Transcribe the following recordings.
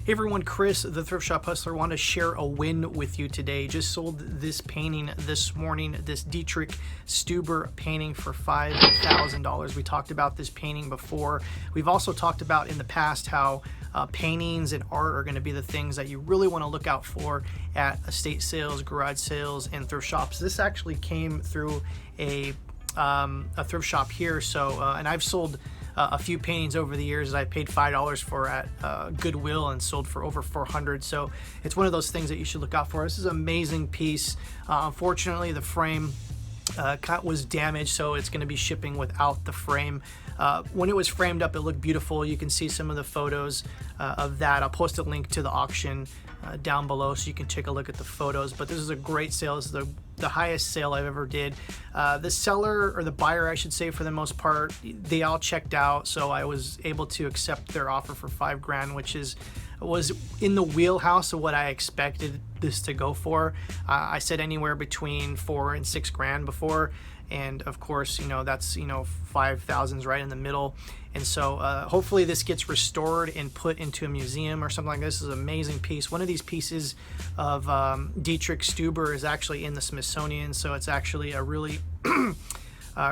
Hey everyone, Chris, the Thrift Shop Hustler, want to share a win with you today. Just sold this painting this morning, this Dietrich Stuber painting for $5,000. We talked about this painting before. We've also talked about in the past how paintings and art are going to be the things that you really want to look out for at estate sales, garage sales, and thrift shops. This actually came through a thrift shop here, and I've sold a few paintings over the years that I paid $5 for at Goodwill and sold for over $400. So it's one of those things that you should look out for. This is an amazing piece. Unfortunately, the frame was damaged, so it's going to be shipping without the frame. When it was framed up, it looked beautiful. You can see some of the photos of that. I'll post a link to the auction down below so you can take a look at the photos. But this is a great sale. This is the highest sale I've ever did. The seller, or the buyer I should say, for the most part, they all checked out, so I was able to accept their offer for $5,000, which was in the wheelhouse of what I expected this to go for. I said anywhere between $4,000 and $6,000 before, and of course, that's 5,000's right in the middle. And so hopefully this gets restored and put into a museum or something like this. This is an amazing piece. One of these pieces of Dietrich Stuber is actually in the Smithsonian, so it's actually a really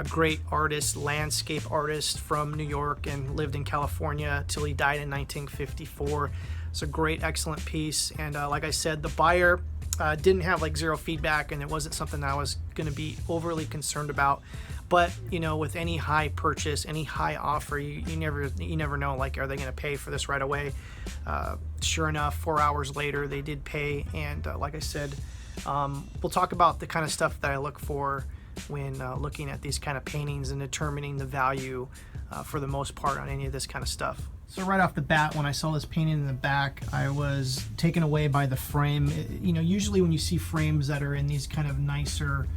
great artist, landscape artist from New York, and lived in California till he died in 1954. It's a great, excellent piece. And like I said, the buyer didn't have zero feedback, and it wasn't something that I was going to be overly concerned about. But with any high purchase, any high offer, you never know, are they going to pay for this right away? Sure enough, 4 hours later they did pay. And like I said, we'll talk about the kind of stuff that I look for when looking at these kind of paintings and determining the value for the most part on any of this kind of stuff. So right off the bat, when I saw this painting in the back, I was taken away by the frame. Usually when you see frames that are in these kind of nicer,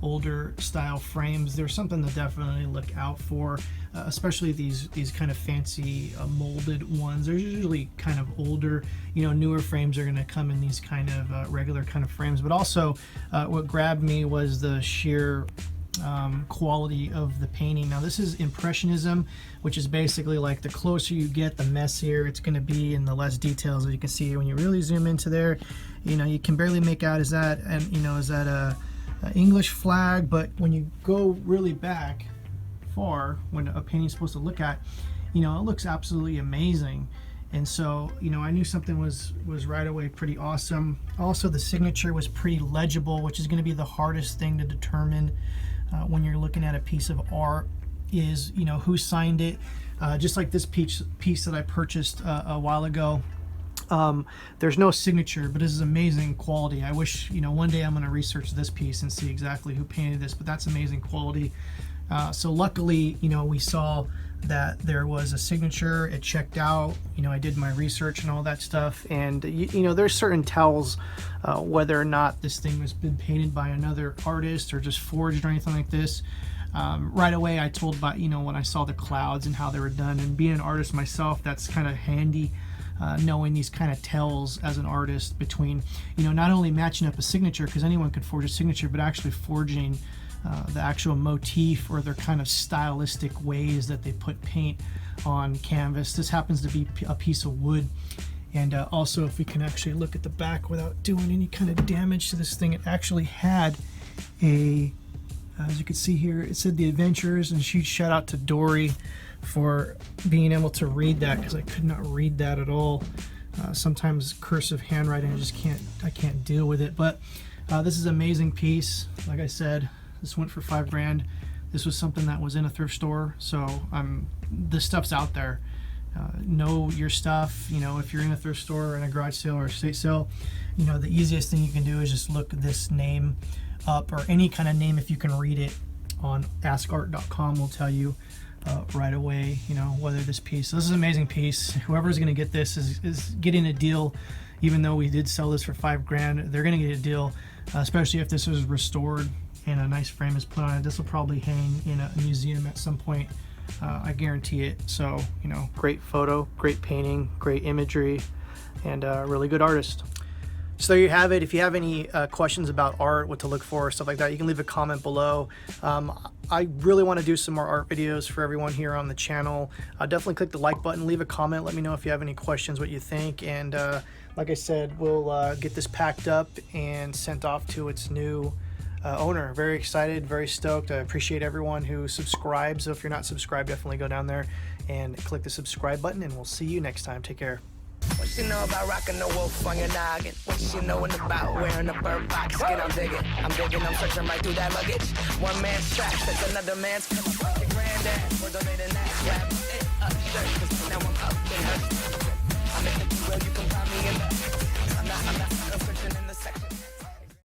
older style frames, there's something to definitely look out for, especially these kind of fancy molded ones. They're usually kind of older. Newer frames are going to come in these kind of regular kind of frames. But also what grabbed me was the sheer quality of the painting. Now this is Impressionism, which is basically the closer you get, the messier it's going to be and the less details. As you can see, when you really zoom into there, you can barely make out, is that a English flag? But when you go really back far, when a painting's supposed to look at, it looks absolutely amazing. And so I knew something was right away pretty awesome. Also, the signature was pretty legible, which is going to be the hardest thing to determine when you're looking at a piece of art, is who signed it. Just like this piece that I purchased a while ago, there's no signature, but this is amazing quality. I wish one day I'm going to research this piece and see exactly who painted this, but that's amazing quality. So luckily, we saw that there was a signature. It checked out. I did my research and all that stuff, and there's certain tells whether or not this thing has been painted by another artist or just forged or anything like this. Right away I told by when I saw the clouds and how they were done, and being an artist myself, that's kind of handy. Knowing these kind of tells as an artist between not only matching up a signature, because anyone could forge a signature, but actually forging the actual motif or their kind of stylistic ways that they put paint on canvas. This happens to be a piece of wood. And also, if we can actually look at the back without doing any kind of damage to this thing, it actually had as you can see here, it said The Adventurers, and huge shout out to Dory for being able to read that, because I could not read that at all. Sometimes cursive handwriting, I can't deal with it. But this is an amazing piece. Like I said, this went for $5,000. This was something that was in a thrift store, so this stuff's out there. Know your stuff. If you're in a thrift store or in a garage sale or estate sale, the easiest thing you can do is just look this name up, or any kind of name if you can read it on askart.com will tell you right away, whether this piece. So this is an amazing piece. Whoever's going to get this is getting a deal. Even though we did sell this for $5,000, they're going to get a deal, especially if this was restored and a nice frame is put on it. This will probably hang in a museum at some point. I guarantee it. So, great photo, great painting, great imagery, and a really good artist. So there you have it. If you have any questions about art, what to look for, stuff like that, you can leave a comment below. I really want to do some more art videos for everyone here on the channel. Definitely click the like button, leave a comment, let me know if you have any questions, what you think, and like I said, we'll get this packed up and sent off to its new owner. Very excited, very stoked. I appreciate everyone who subscribes. So if you're not subscribed, definitely go down there and click the subscribe button, and we'll see you next time. Take care. What you know about rocking the wolf on your noggin? What you knowin' about wearing a bird box skin? I'm digging, I'm searching right through that luggage. One man's trash, that's another man's. Your granddad, we're donating